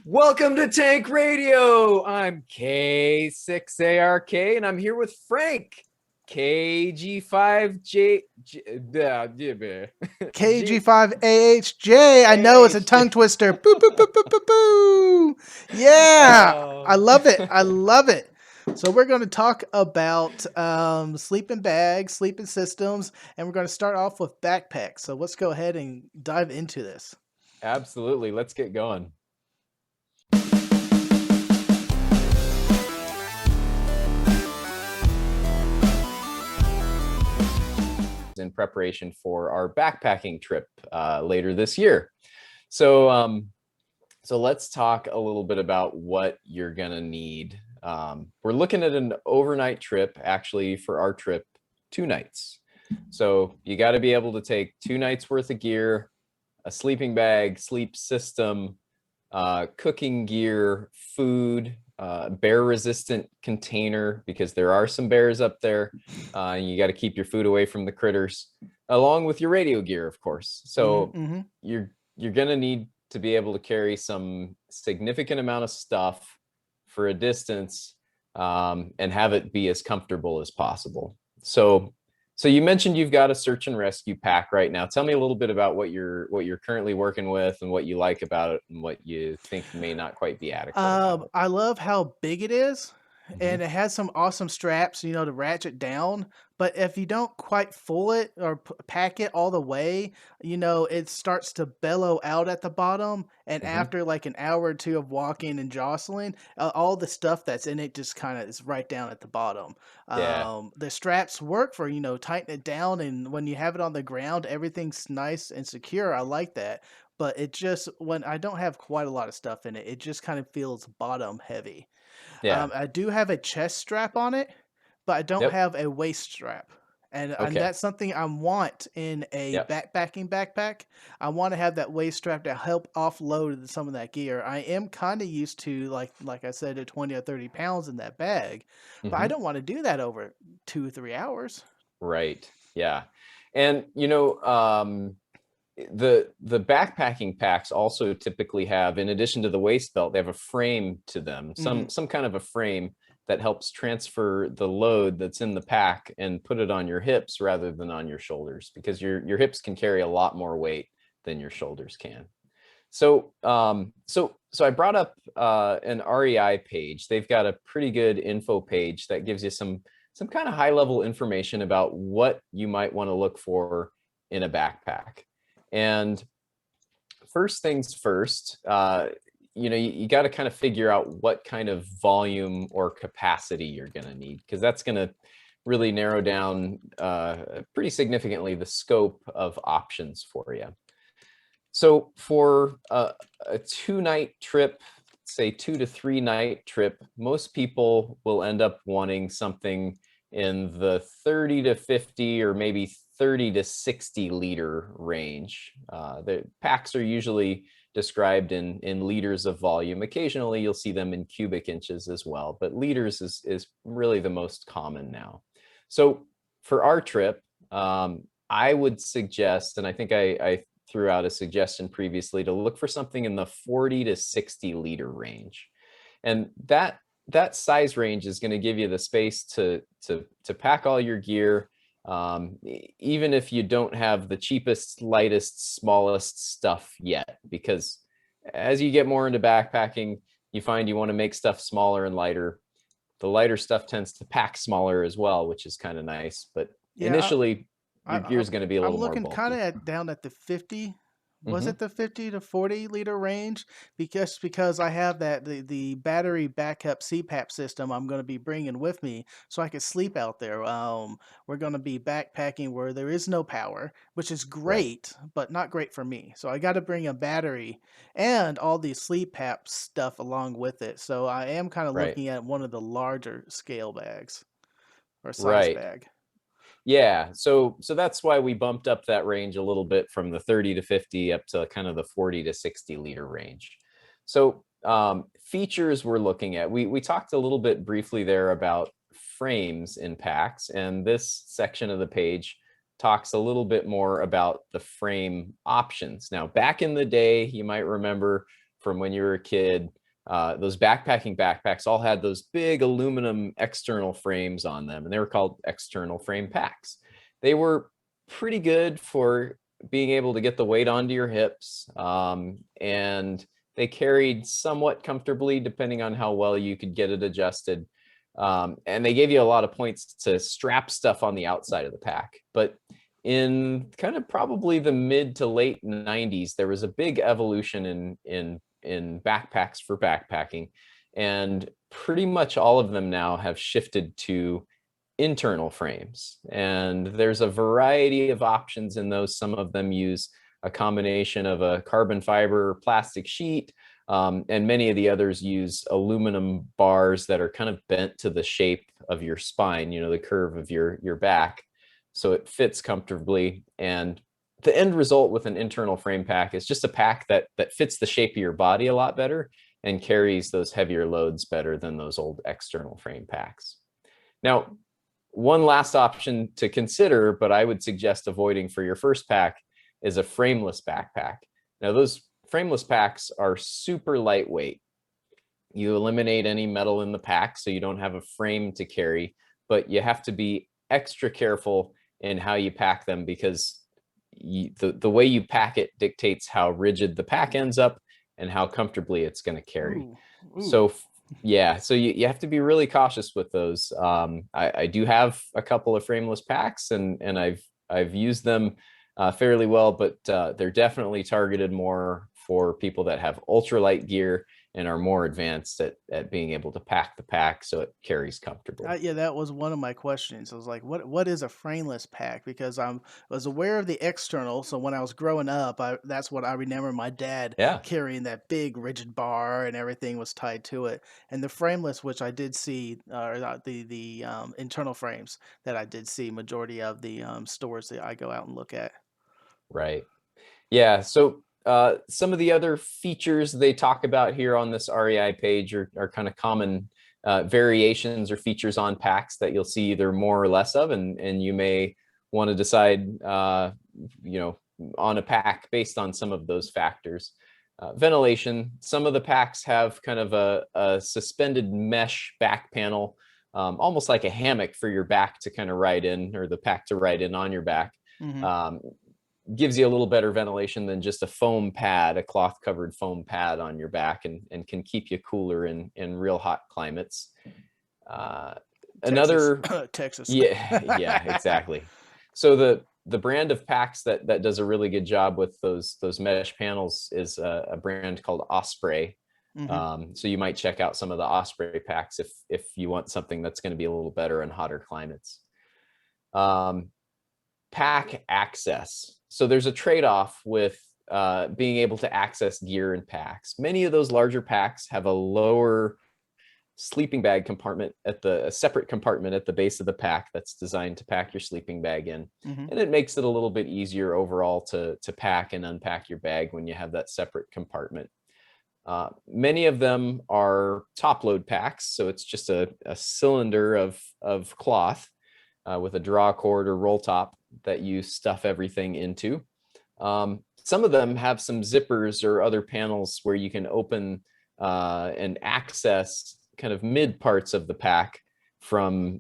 Welcome to Tank Radio. I'm K6ARK and I'm here with Frank KG5J KG5AHJ. I know it's a tongue twister. Boo, boo, boo, boo, boo, boo. Yeah, I Oh. love it. I love it. So we're going to talk about sleeping bags, sleeping systems, and we're going to start off with backpacks. So let's go ahead and dive into this. Absolutely. Let's get going. In preparation for our backpacking trip later this year. So let's talk a little bit about what you're gonna need. We're looking at an overnight trip, actually for our trip, 2 nights. So you got to be able to take 2 nights worth of gear, a sleeping bag, sleep system, cooking gear, food, bear resistant container, because there are some bears up there. You got to keep your food away from the critters, along with your radio gear, of course. So you're gonna need to be able to carry some significant amount of stuff for a distance, and have it be as comfortable as possible. So you mentioned you've got a search and rescue pack right now. Tell me a little bit about what you're currently working with and what you like about it and what you think may not quite be adequate about I love how big it is, it. and it has some awesome straps, to ratchet down. But if you don't quite full it or pack it all the way, it starts to bellow out at the bottom. And Hmm. after like an hour or two of walking and jostling, all the stuff that's in it just kind of is right down at the bottom. Yeah. The straps work for, tighten it down. And when you have it on the ground, everything's nice and secure. I like that. But it just, when I don't have quite a lot of stuff in it, it just kind of feels bottom heavy. Yeah. I do have a chest strap on it, but I don't Yep. have a waist strap. And Okay. that's something I want in a Yep. backpacking backpack. I want to have that waist strap to help offload some of that gear. I am kind of used to like I said, the 20 or 30 pounds in that bag, but I Hmm. don't want to do that over 2 or 3 hours. Right. Yeah. And the backpacking packs also typically have, in addition to the waist belt, they have a frame to them, Hmm. some kind of a frame that helps transfer the load that's in the pack and put it on your hips rather than on your shoulders, because your hips can carry a lot more weight than your shoulders can. So I brought up an REI page. They've got a pretty good info page that gives you some kind of high level information about what you might want to look for in a backpack. And first things first, you got to kind of figure out what kind of volume or capacity you're going to need, because that's going to really narrow down pretty significantly the scope of options for you. So for a 2 night trip, say 2 to 3 night trip, most people will end up wanting something in the 30 to 50 or maybe 30 to 60 liter range. The packs are usually described in liters of volume. Occasionally you'll see them in cubic inches as well, but liters is really the most common now. So for our trip, I would suggest, and I think I threw out a suggestion previously, to look for something in the 40 to 60 liter range. And that size range is going to give you the space to pack all your gear, even if you don't have the cheapest, lightest, smallest stuff yet, because as you get more into backpacking, you find you want to make stuff smaller and lighter. The lighter stuff tends to pack smaller as well, which is kind of nice, but Yeah, initially I, your gear I is going to be a I'm little more looking kind bulky. of down at the 50. Was Hmm. it the 50 to 40 liter range? Because I have the battery backup CPAP system I'm going to be bringing with me, so I could sleep out there. We're going to be backpacking where there is no power, which is Right. great, but not great for me. So I got to bring a battery and all the sleep app stuff along with it. So I am kind of Right. looking at one of the larger scale bags or size Right. bag. Yeah. So that's why we bumped up that range a little bit from the 30 to 50 up to kind of the 40 to 60 liter range. So features we're looking at, we talked a little bit briefly there about frames in packs, and this section of the page talks a little bit more about the frame options. Now, back in the day, you might remember from when you were a kid, those backpacking backpacks all had those big aluminum external frames on them, and they were called external frame packs. They were pretty good for being able to get the weight onto your hips, and they carried somewhat comfortably depending on how well you could get it adjusted. And they gave you a lot of points to strap stuff on the outside of the pack. But in kind of probably the mid to late 90s, there was a big evolution in backpacks for backpacking, and pretty much all of them now have shifted to internal frames. And there's a variety of options in those. Some of them use a combination of a carbon fiber or plastic sheet, and many of the others use aluminum bars that are kind of bent to the shape of your spine, the curve of your back, so it fits comfortably. And the end result with an internal frame pack is just a pack that fits the shape of your body a lot better and carries those heavier loads better than those old external frame packs. Now, one last option to consider, but I would suggest avoiding for your first pack, is a frameless backpack. Now, those frameless packs are super lightweight. You eliminate any metal in the pack, so you don't have a frame to carry, but you have to be extra careful in how you pack them, because the way you pack it dictates how rigid the pack ends up and how comfortably it's going to carry. Ooh. So yeah, so you have to be really cautious with those. I do have a couple of frameless packs, and I've used them fairly well, but they're definitely targeted more for people that have ultralight gear and are more advanced at being able to pack the pack so it carries comfortably. Yeah, that was one of my questions. I was like, what is a frameless pack? Because was aware of the external. So when I was growing up, that's what I remember my dad Yeah. carrying, that big rigid bar and everything was tied to it. And the frameless, which I did see, the internal frames that I did see majority of the stores that I go out and look at. Right. Yeah. So some of the other features they talk about here on this REI page are kind of common variations or features on packs that you'll see either more or less of, and you may want to decide, on a pack based on some of those factors. Ventilation. Some of the packs have kind of a suspended mesh back panel, almost like a hammock for your back to kind of ride in, or the pack to ride in on your back. Mm-hmm. Gives you a little better ventilation than just a foam pad, a cloth covered foam pad on your back, and can keep you cooler in real hot climates. Another Texas. yeah, exactly. So the brand of packs that does a really good job with those mesh panels is a brand called Osprey. Mm-hmm. So you might check out some of the Osprey packs if you want something that's going to be a little better in hotter climates. Pack access. So there's a trade-off with being able to access gear in packs. Many of those larger packs have a lower sleeping bag compartment a separate compartment at the base of the pack that's designed to pack your sleeping bag in. Mm-hmm. And it makes it a little bit easier overall to pack and unpack your bag when you have that separate compartment. Many of them are top load packs, so it's just a cylinder of cloth with a draw cord or roll top that you stuff everything into. Some of them have some zippers or other panels where you can open and access kind of mid parts of the pack from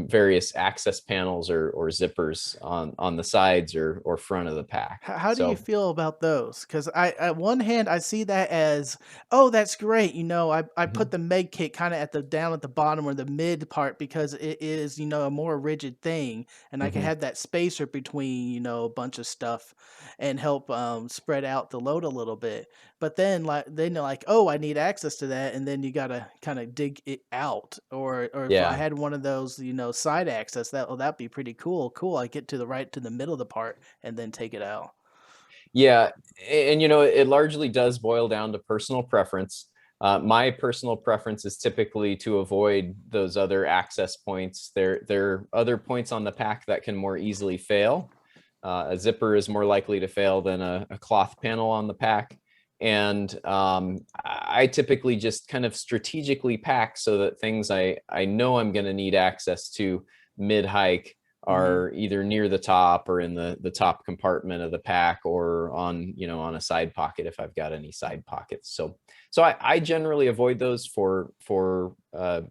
various access panels or zippers on the sides or front of the pack. How do you feel about those? Because at one hand, I see that as, oh, that's great. I put the med kit kind of down at the bottom or the mid part, because it is, a more rigid thing, and I can have that spacer between, a bunch of stuff, and help spread out the load a little bit. But then oh, I need access to that, and then you gotta kind of dig it out. Or if I Yeah. had one of those, side access, that'd be pretty cool. Cool, I get to the middle of the part and then take it out. Yeah, and it largely does boil down to personal preference. My personal preference is typically to avoid those other access points. There are other points on the pack that can more easily fail. A zipper is more likely to fail than a cloth panel on the pack. And I typically just kind of strategically pack so that things I know I'm going to need access to mid-hike Mm-hmm. are either near the top or in the top compartment of the pack, or on, you know, on a side pocket if I've got any side pockets. So I generally avoid those for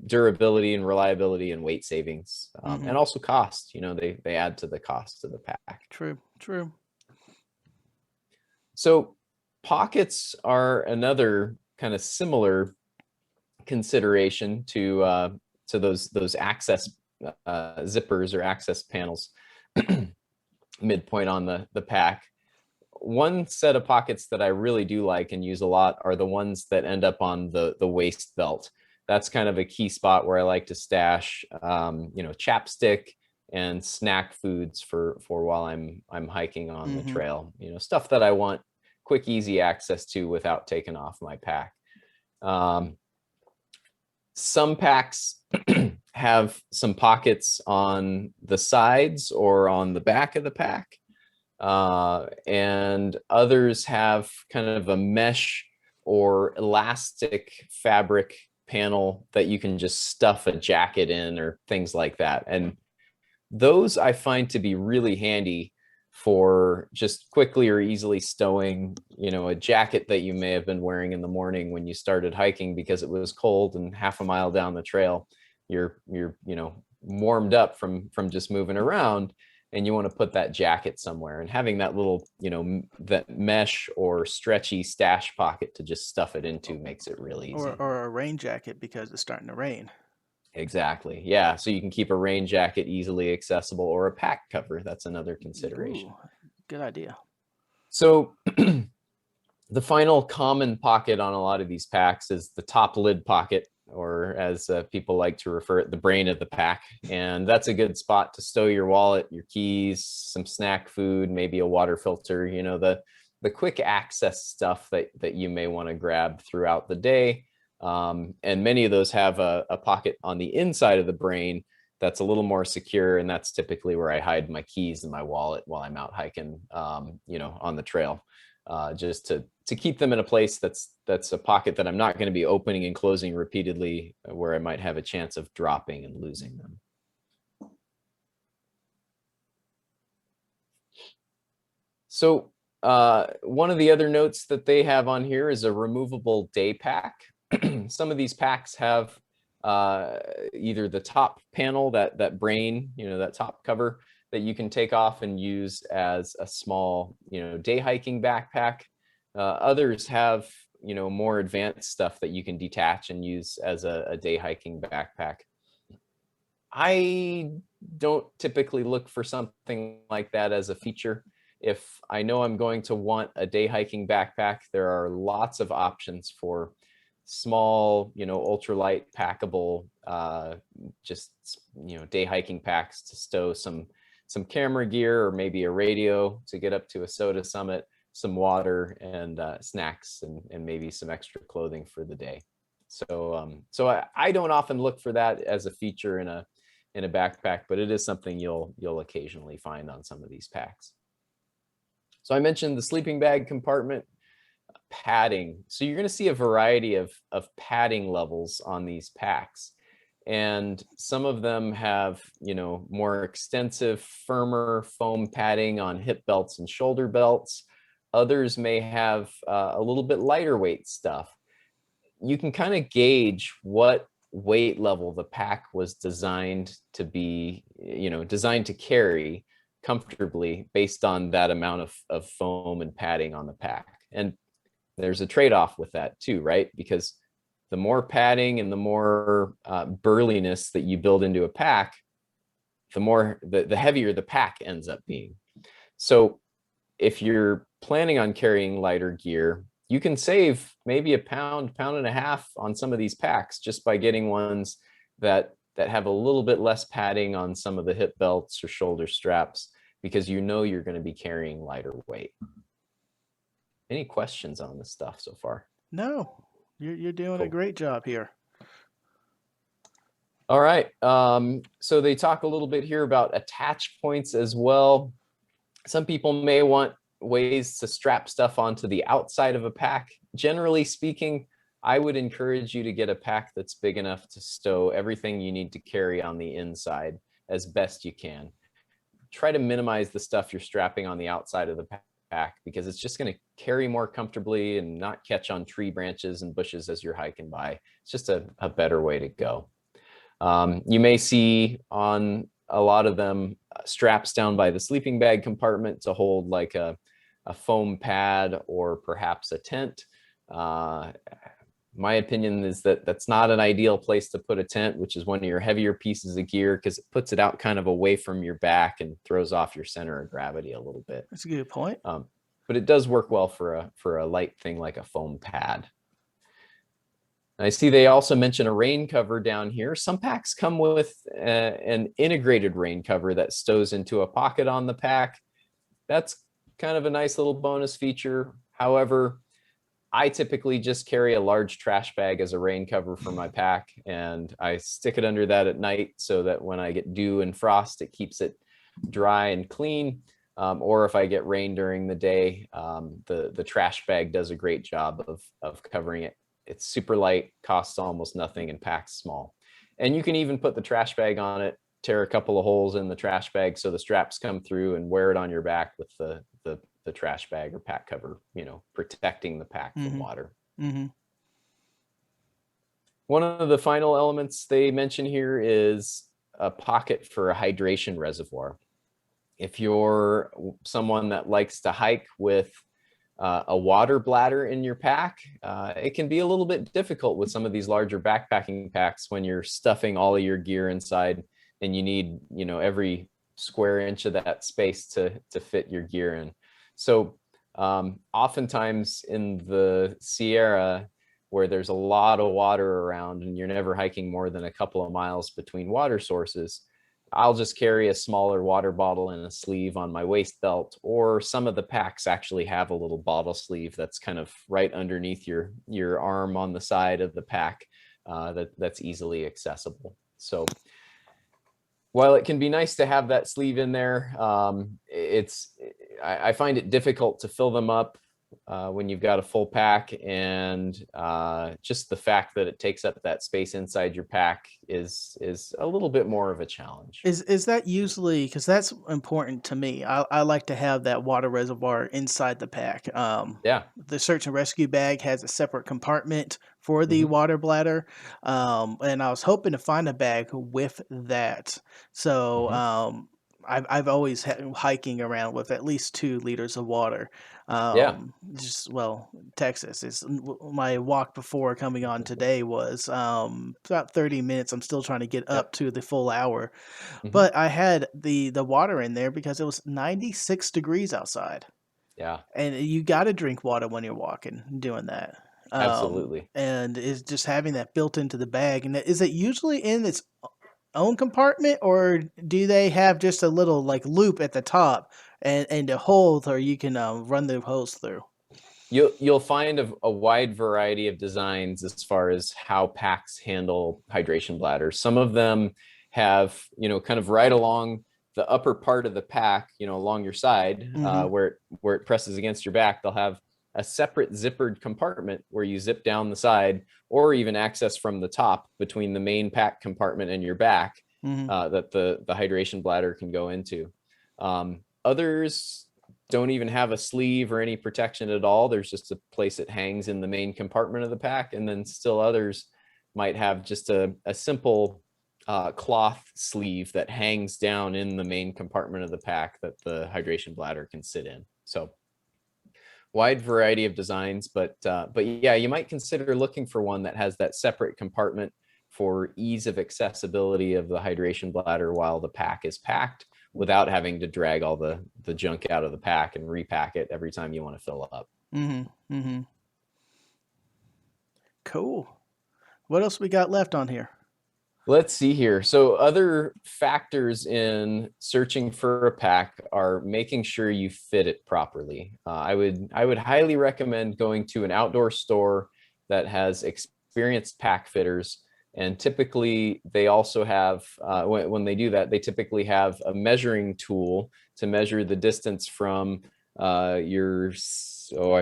durability and reliability and weight savings, Mm-hmm. and also cost. You know, they add to the cost of the pack. True. True. So pockets are another kind of similar consideration to those access zippers or access panels midpoint on the pack. One set of pockets that I really do like and use a lot are the ones that end up on the waist belt. That's kind of a key spot where I like to stash, you know, chapstick and snack foods for while I'm hiking on the Mm-hmm. trail. You know, stuff that I want quick, easy access to without taking off my pack. Um, some packs have some pockets on the sides or on the back of the pack, and others have kind of a mesh or elastic fabric panel that you can just stuff a jacket in or things like that. And those I find to be really handy for just quickly or easily stowing, you know, a jacket that you may have been wearing in the morning when you started hiking because it was cold, and half a mile down the trail you're you know, warmed up from just moving around, and you want to put that jacket somewhere, and having that little, you know, that mesh or stretchy stash pocket to just stuff it into makes it real easy. Or a rain jacket because it's starting to rain. Exactly. Yeah. So you can keep a rain jacket easily accessible, or a pack cover. That's another consideration. Ooh, good idea. So the final common pocket on a lot of these packs is the top lid pocket, or as people like to refer it, the brain of the pack. And that's a good spot to stow your wallet, your keys, some snack food, maybe a water filter, you know, the quick access stuff that you may want to grab throughout the day. And many of those have a pocket on the inside of the brain that's a little more secure, and that's typically where I hide my keys and my wallet while I'm out hiking, you know, on the trail, just to keep them in a place that's a pocket that I'm not going to be opening and closing repeatedly, where I might have a chance of dropping and losing them. So one of the other notes that they have on here is a removable day pack. Some of these packs have either the top panel, that brain, you know, that top cover that you can take off and use as a small, you know, day hiking backpack. Others have, you know, more advanced stuff that you can detach and use as a day hiking backpack. I don't typically look for something like that as a feature. If I know I'm going to want a day hiking backpack, there are lots of options for small, you know, ultralight packable, just, you know, day hiking packs to stow some camera gear, or maybe a radio to get up to a SOTA summit, some water, and snacks, and maybe some extra clothing for the day. So I don't often look for that as a feature in a backpack, but it is something you'll occasionally find on some of these packs. So I mentioned the sleeping bag compartment. Padding. So you're going to see a variety of padding levels on these packs. And some of them have, you know, more extensive, firmer foam padding on hip belts and shoulder belts. Others may have a little bit lighter weight stuff. You can kind of gauge what weight level the pack was designed to be, you know, designed to carry comfortably based on that amount of foam and padding on the pack. And there's a trade-off with that too, right? Because the more padding and the more burliness that you build into a pack, the heavier the pack ends up being. So if you're planning on carrying lighter gear, you can save maybe a pound and a half on some of these packs just by getting ones that have a little bit less padding on some of the hip belts or shoulder straps, because you know you're going to be carrying lighter weight. Any questions on this stuff so far? No, you're doing a Cool. great job here. All right. So they talk a little bit here about attach points as well. Some people may want ways to strap stuff onto the outside of a pack. Generally speaking, I would encourage you to get a pack that's big enough to stow everything you need to carry on the inside as best you can. try to minimize the stuff you're strapping on the outside of the pack, because it's just going to carry more comfortably and not catch on tree branches and bushes as you're hiking by. It's just a better way to go. You may see on a lot of them straps down by the sleeping bag compartment to hold like a foam pad or perhaps a tent. My opinion is that that's not an ideal place to put a tent, which is one of your heavier pieces of gear, because it puts it out kind of away from your back and throws off your center of gravity a little bit. That's a good point. But it does work well for a light thing like a foam pad. I see they also mention a rain cover down here. Some packs come with an integrated rain cover that stows into a pocket on the pack. That's kind of a nice little bonus feature. However, I typically just carry a large trash bag as a rain cover for my pack, and I stick it under that at night so that when I get dew and frost, it keeps it dry and clean. Or if I get rain during the day, the trash bag does a great job of covering it. It's super light, costs almost nothing, and packs small. And you can even put the trash bag on it, tear a couple of holes in the trash bag so the straps come through, and wear it on your back with the trash bag or pack cover, protecting the pack from water. One of the final elements they mention here is a pocket for a hydration reservoir. If you're someone that likes to hike with a water bladder in your pack, it can be a little bit difficult with some of these larger backpacking packs when you're stuffing all of your gear inside and you need, every square inch of that space to fit your gear in. So oftentimes in the Sierra, where there's a lot of water around and you're never hiking more than a couple of miles between water sources, I'll just carry a smaller water bottle in a sleeve on my waist belt, or some of the packs actually have a little bottle sleeve that's kind of right underneath your arm on the side of the pack, that's easily accessible. So while it can be nice to have that sleeve in there, I find it difficult to fill them up when you've got a full pack, and just the fact that it takes up that space inside your pack is a little bit more of a challenge. Is that usually, because that's important to me? I like to have that water reservoir inside the pack. Yeah. The search and rescue bag has a separate compartment for the water bladder, and I was hoping to find a bag with that. So I've always had hiking around with at least 2 liters of water. Yeah. Texas is my walk before coming on today was about 30 minutes. I'm still trying to get up to the full hour, but I had the water in there because it was 96 degrees outside. Yeah. And you got to drink water when you're walking, doing that. Absolutely. And it's just having that built into the bag. And is it usually in its own compartment, or do they have just a little like loop at the top and a hole where you can run the hose through? You'll find a wide variety of designs as far as how packs handle hydration bladders. Some of them have, kind of right along the upper part of the pack, along your side, where it presses against your back. They'll have a separate zippered compartment where you zip down the side, or even access from the top between the main pack compartment and your back, that the hydration bladder can go into. Others don't even have a sleeve or any protection at all. There's just a place it hangs in the main compartment of the pack. And then still others might have just a simple cloth sleeve that hangs down in the main compartment of the pack that the hydration bladder can sit in. So wide variety of designs, but yeah, you might consider looking for one that has that separate compartment for ease of accessibility of the hydration bladder while the pack is packed, without having to drag all the junk out of the pack and repack it every time you want to fill up. Cool. What else we got left on here? Let's see here. So other factors in searching for a pack are making sure you fit it properly. I would highly recommend going to an outdoor store that has experienced pack fitters. And typically they also have, when they do that, they typically have a measuring tool to measure the distance from I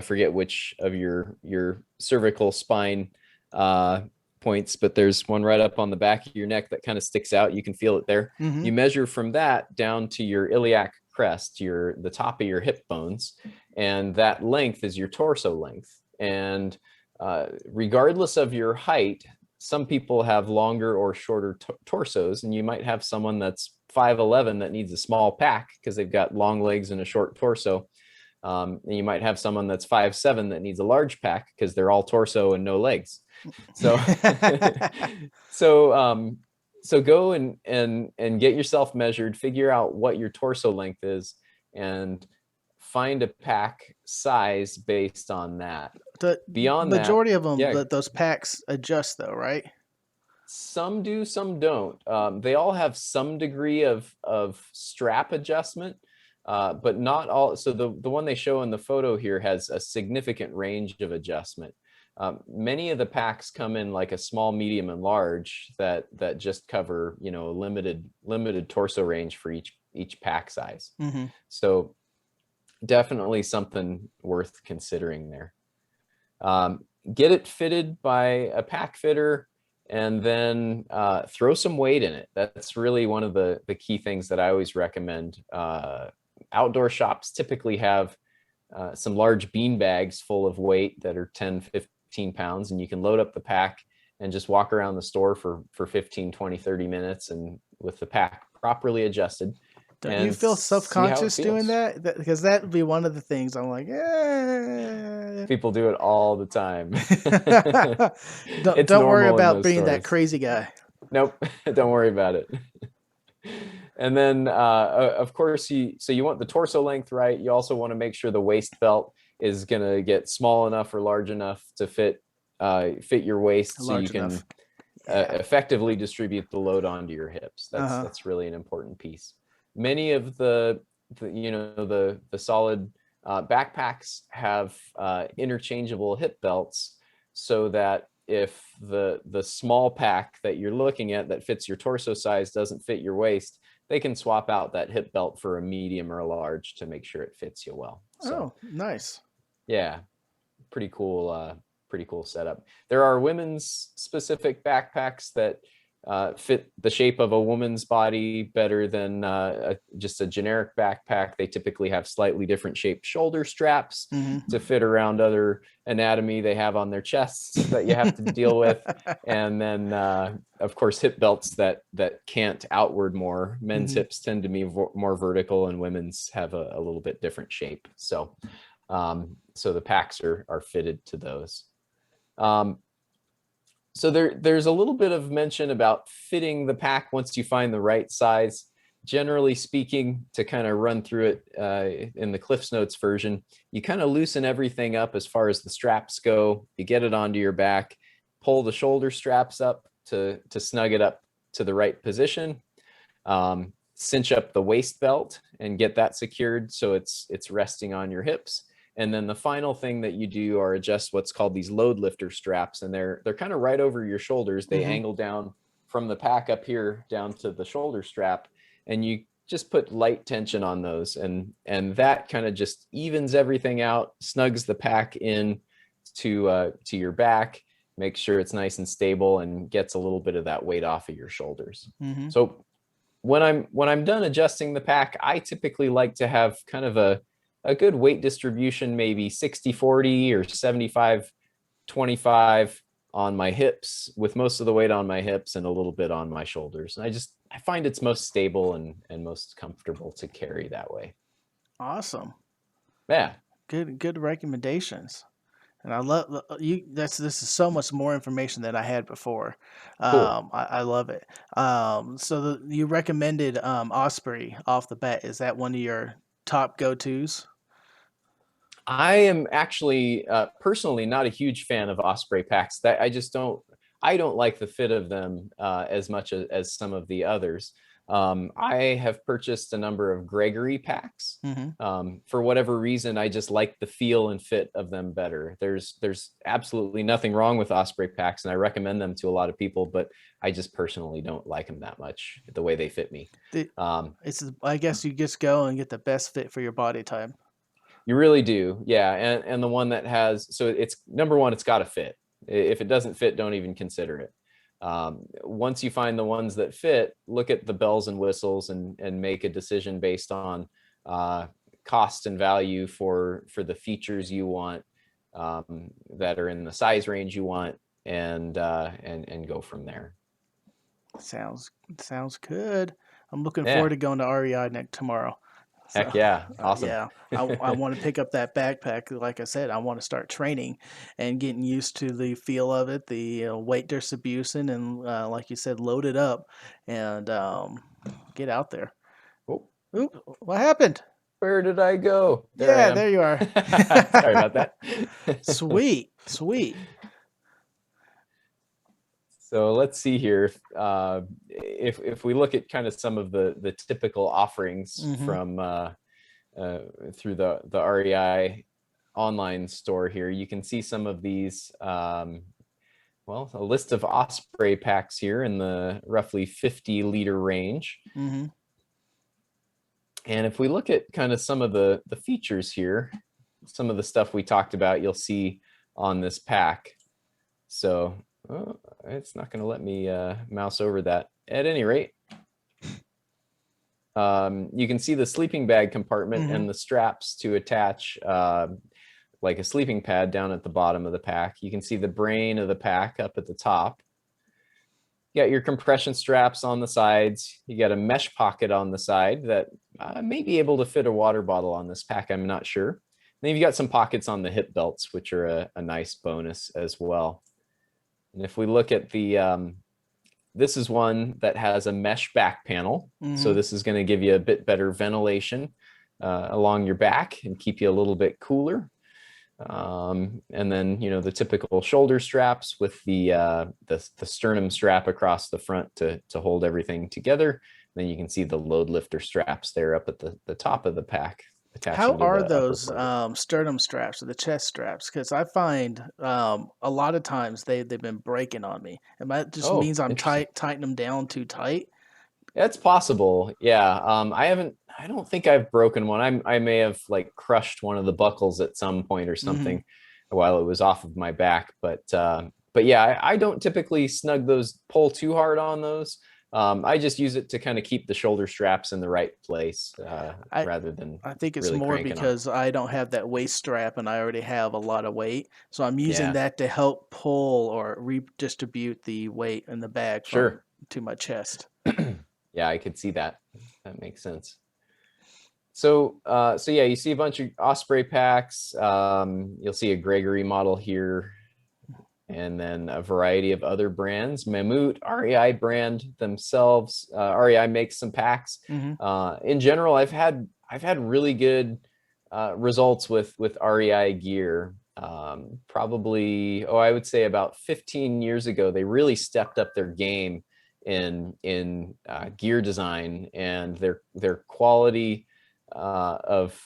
forget which of your cervical spine points, but there's one right up on the back of your neck that kind of sticks out. You can feel it there. Mm-hmm. You measure from that down to your iliac crest, the top of your hip bones, and that length is your torso length. And regardless of your height, some people have longer or shorter torsos, and you might have someone that's 5'11" that needs a small pack because they've got long legs and a short torso. And you might have someone that's 5'7" that needs a large pack because they're all torso and no legs. So, so go and get yourself measured, figure out what your torso length is, and find a pack size based on that. The Beyond majority that, of them, yeah, those packs adjust though, right? some do, some don't. They all have some degree of strap adjustment, but not all. So the one they show in the photo here has a significant range of adjustment. Many of the packs come in like a small, medium, and large that just cover, you know, a limited torso range for each pack size. Mm-hmm. So definitely something worth considering there. Get it fitted by a pack fitter, and then throw some weight in it. That's really one of the key things that I always recommend. Outdoor shops typically have some large bean bags full of weight that are 10, 15 pounds, and you can load up the pack and just walk around the store for 15, 20, 30 minutes, and with the pack properly adjusted. Don't you feel self-conscious doing that? Because that would be one of the things I'm like, People do it all the time. don't worry about being stores. that crazy guy. Nope, don't worry about it. And then, of course, you want the torso length right. You also want to make sure the waist belt is going to get small enough or large enough to fit your waist, so you can effectively distribute the load onto your hips. That's really an important piece. Many of the solid backpacks have interchangeable hip belts, so that if the small pack that you're looking at that fits your torso size doesn't fit your waist, they can swap out that hip belt for a medium or a large to make sure it fits you well. So, nice. Yeah, pretty cool setup. There are women's specific backpacks that fit the shape of a woman's body better than just a generic backpack. They typically have slightly different shaped shoulder straps to fit around other anatomy they have on their chests that you have to deal with. And then, of course, hip belts that cant outward more. Men's hips tend to be more vertical, and women's have a little bit different shape. So, so the packs are fitted to those. So there's a little bit of mention about fitting the pack once you find the right size. Generally speaking, to kind of run through it in the Cliff's Notes version, you kind of loosen everything up as far as the straps go. You get it onto your back, pull the shoulder straps up to snug it up to the right position, cinch up the waist belt and get that secured so it's resting on your hips. And then the final thing that you do are adjust what's called these load lifter straps, and they're kind of right over your shoulders. They angle down from the pack up here down to the shoulder strap, and you just put light tension on those, and that kind of just evens everything out, snugs the pack in to your back, makes sure it's nice and stable, and gets a little bit of that weight off of your shoulders. So when I'm done adjusting the pack, I typically like to have kind of a good weight distribution, maybe 60-40 or 75-25 on my hips, with most of the weight on my hips and a little bit on my shoulders. And I find it's most stable and most comfortable to carry that way. Awesome. Yeah. Good recommendations. And I love you. This is so much more information than I had before. Cool. I love it. So you recommended Osprey off the bat. Is that one of your top go-tos? I am actually personally not a huge fan of Osprey packs. That I don't like the fit of them as much as some of the others. I have purchased a number of Gregory packs. For whatever reason, I just like the feel and fit of them better. There's absolutely nothing wrong with Osprey packs, and I recommend them to a lot of people, but I just personally don't like them that much, the way they fit me. I guess you just go and get the best fit for your body type. You really do. Yeah. And the one that has, so it's number one, it's got to fit. If it doesn't fit, don't even consider it. Once you find the ones that fit, look at the bells and whistles and make a decision based on cost and value for the features you want, that are in the size range you want, and go from there. Sounds good. I'm looking forward Yeah. to going to REI next tomorrow. So, Heck yeah. Awesome. yeah, I want to pick up that backpack. Like I said, I want to start training and getting used to the feel of it, the weight distribution, and like you said, load it up and get out there. Oh, Oop, what happened? where did I go? There I Yeah, am. there you are. Sorry about that. Sweet, sweet. So let's see here. If we look at kind of some of the typical offerings Mm-hmm. from through the REI online store here, you can see some of these. Well, a list of Osprey packs here in the roughly 50-liter range. Mm-hmm. And if we look at kind of some of the features here, some of the stuff we talked about, you'll see on this pack. So it's not going to let me mouse over that. At any rate, you can see the sleeping bag compartment Mm-hmm. and the straps to attach like a sleeping pad down at the bottom of the pack. You can see the brain of the pack up at the top. You got your compression straps on the sides. You got a mesh pocket on the side that may be able to fit a water bottle on this pack. I'm not sure. And then you've got some pockets on the hip belts, which are a nice bonus as well. And if we look at the, this is one that has a mesh back panel. Mm-hmm. So this is going to give you a bit better ventilation along your back and keep you a little bit cooler. And then, you know, the typical shoulder straps with the sternum strap across the front to hold everything together. And then you can see the load lifter straps there up at the top of the pack. How are those sternum straps or the chest straps? Because I find a lot of times they've been breaking on me, and that just means I'm tightening them down too tight. That's possible. Yeah. I don't think I've broken one. I may have like crushed one of the buckles at some point or something while it was off of my back. But yeah, I don't typically pull too hard on those. I just use it to kind of keep the shoulder straps in the right place rather than. I think it's really more because I don't have that waist strap and I already have a lot of weight. So I'm using that to help pull or redistribute the weight in the bag to my chest. Yeah, I could see that. That makes sense. So yeah, you see a bunch of Osprey packs. You'll see a Gregory model here, and then a variety of other brands. Mammut, REI brand themselves. REI makes some packs. In general, I've had really good results with REI gear. Probably, I would say about 15 years ago, they really stepped up their game in gear design, and their quality of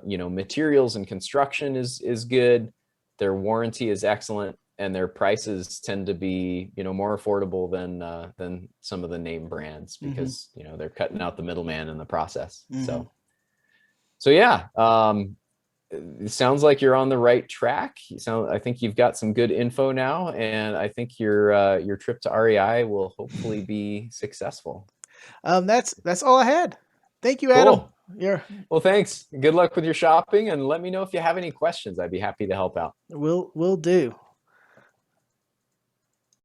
you know, materials and construction is good. Their warranty is excellent, and their prices tend to be, you know, more affordable than some of the name brands, because you know, they're cutting out the middleman in the process. So yeah, it sounds like you're on the right track. I think you've got some good info now, and I think your trip to REI will hopefully be successful. That's all I had. Thank you, Adam. Cool. Well, thanks. Good luck with your shopping, and let me know if you have any questions. I'd be happy to help out. Will do.